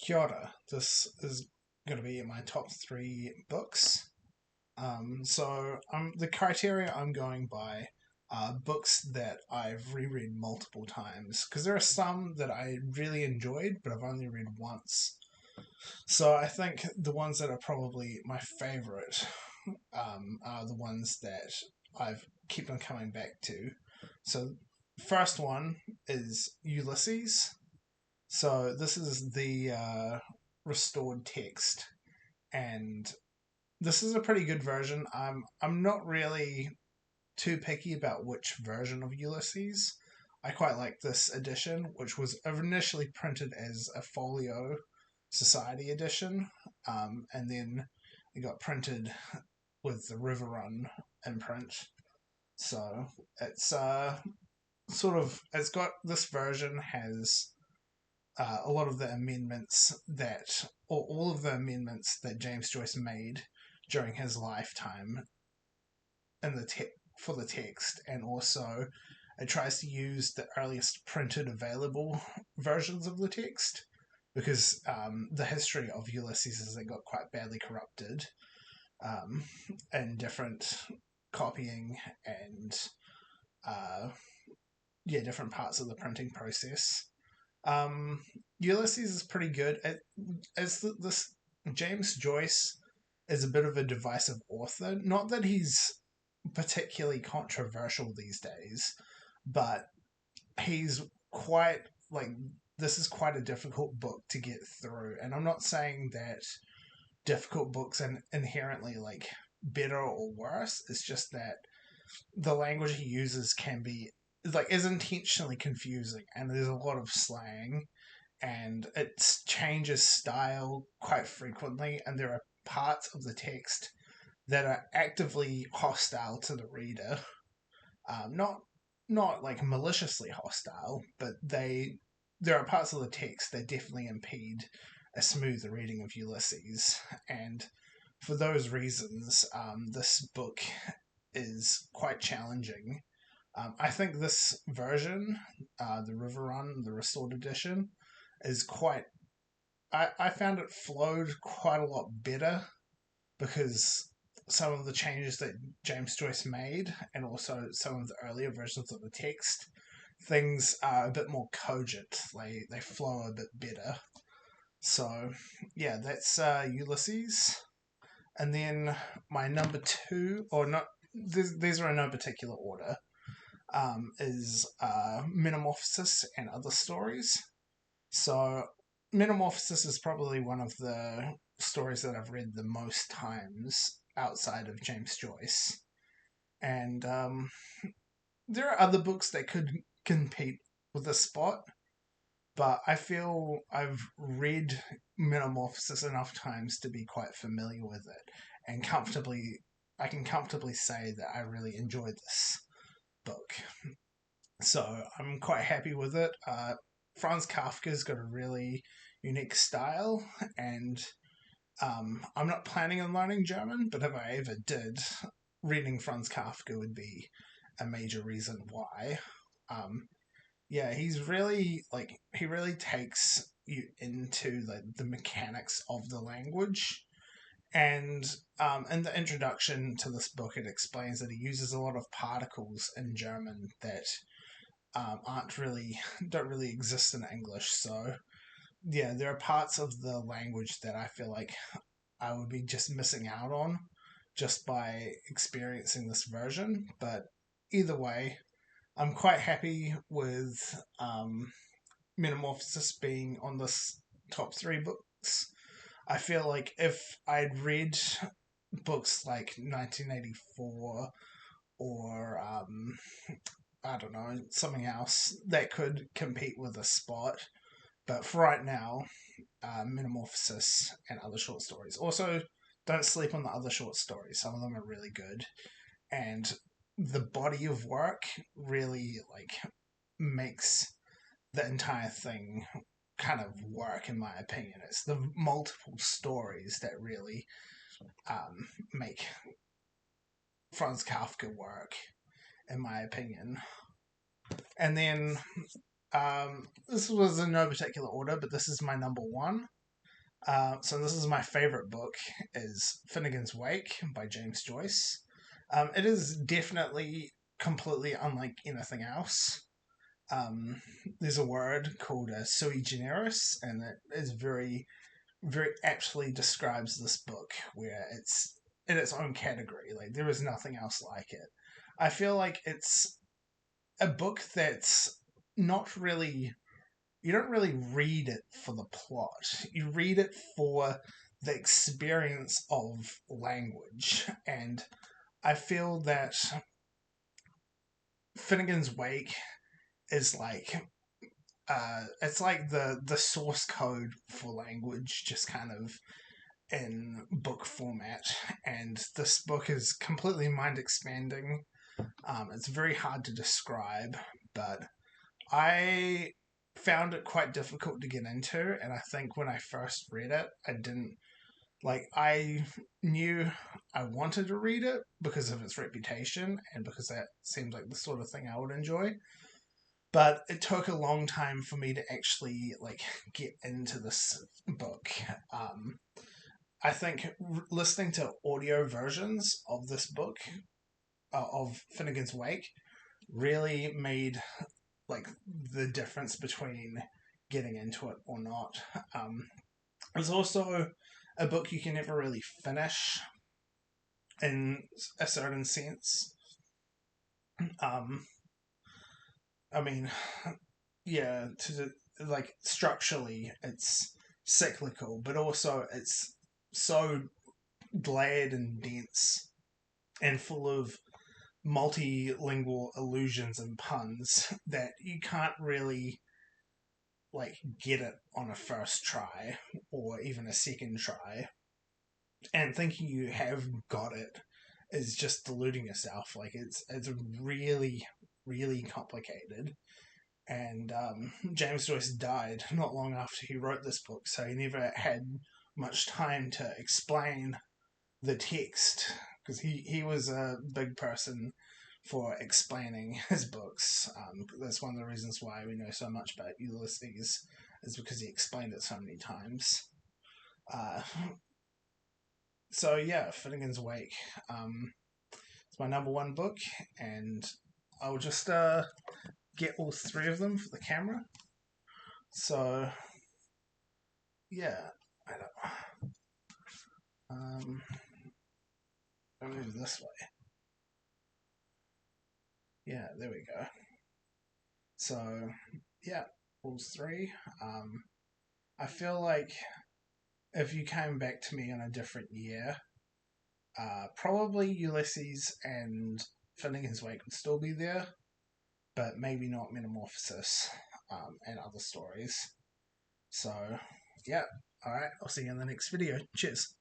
Kia ora. This is going to be my top three books. The criteria I'm going by are books that I've reread multiple times because there are some that I really enjoyed, but I've only read once. So I think the ones that are probably my favorite are the ones that I've keep on coming back to. So first one is Ulysses. So this is the restored text, and this is a pretty good version. I'm not really too picky about which version of Ulysses. I quite like this edition, which was initially printed as a folio society edition, and then it got printed with the River Run imprint. So it's it's got this version has a lot of the amendments that, or all of the amendments that James Joyce made during his lifetime in for the text, and also it tries to use the earliest printed available versions of the text because the history of Ulysses is it got quite badly corrupted um, in different copying and uh, different parts of the printing process. Um, Ulysses is pretty good. This James Joyce is a bit of a divisive author. Not that he's particularly controversial these days, but he's quite like this is quite a difficult book to get through. And I'm not saying that difficult books are inherently like better or worse. It's just that the language he uses can be is intentionally confusing, and there's a lot of slang and it changes style quite frequently, and there are parts of the text that are actively hostile to the reader. Not like maliciously hostile, but there are parts of the text that definitely impede a smooth reading of Ulysses, and for those reasons, this book is quite challenging. I think this version, the River Run, the restored edition, is quite. I found it flowed quite a lot better because some of the changes that James Joyce made, and also some of the earlier versions of the text, things are a bit more cogent. They flow a bit better. So yeah, that's Ulysses, and then my number two, or not. These are in no particular order. Is Metamorphosis and Other Stories. So, Metamorphosis is probably one of the stories that I've read the most times outside of James Joyce. And there are other books that could compete with this spot, but I feel I've read Metamorphosis enough times to be quite familiar with it, and I can comfortably say that I really enjoyed this book. So I'm quite happy with it. Franz Kafka's got a really unique style, and I'm not planning on learning German, but if I ever did, reading Franz Kafka would be a major reason why. Um, yeah, he really takes you into the mechanics of the language. And in the introduction to this book, it explains that he uses a lot of particles in German that aren't really don't really exist in English. So yeah, there are parts of the language that I feel like I would be just missing out on just by experiencing this version. But either way, I'm quite happy with Metamorphosis being on this top three books. I feel like if I'd read books like 1984 or I don't know, something else that could compete with a spot. But for right now, Metamorphosis and Other Short Stories. Also, don't sleep on the other short stories. Some of them are really good, and the body of work really makes the entire thing kind of work. In my opinion, it's the multiple stories that really make Franz Kafka work. In my opinion, and then this was in no particular order, but this is my number one. So this is my favorite book, is Finnegan's Wake by James Joyce. It is definitely completely unlike anything else. Um, there's a word called sui generis, and it is very aptly describes this book, where it's in its own category. Like there is nothing else like it. I feel like it's a book that's not really, you don't really read it for the plot. You read it for the experience of language. And I feel that Finnegan's Wake is like it's like the source code for language, just kind of in book format. And this book is completely mind expanding. It's very hard to describe, but I found it quite difficult to get into. And I think when I first read it, I didn't like, I knew I wanted to read it because of its reputation and because that seemed like the sort of thing I would enjoy. But it took a long time for me to actually like get into this book. Um, I think listening to audio versions of this book, of Finnegan's Wake, really made like the difference between getting into it or not. It's also a book you can never really finish in a certain sense. Um, I mean, yeah, like structurally, it's cyclical, but also it's so layered and dense and full of multilingual allusions and puns that you can't really like get it on a first try or even a second try. And thinking you have got it is just deluding yourself. Like it's really really complicated. And James Joyce died not long after he wrote this book, so he never had much time to explain the text because he was a big person for explaining his books. That's one of the reasons why we know so much about Ulysses, is because he explained it so many times. Uh, so yeah, Finnegan's Wake. It's my number one book, and I'll just get all three of them for the camera. So yeah, I don't. I'll move this way. Yeah, there we go. So yeah, all three. I feel like if you came back to me in a different year, probably Ulysses and Finnegan's Wake would still be there, but maybe not Metamorphosis and other stories. So, yeah. Alright, I'll see you in the next video. Cheers.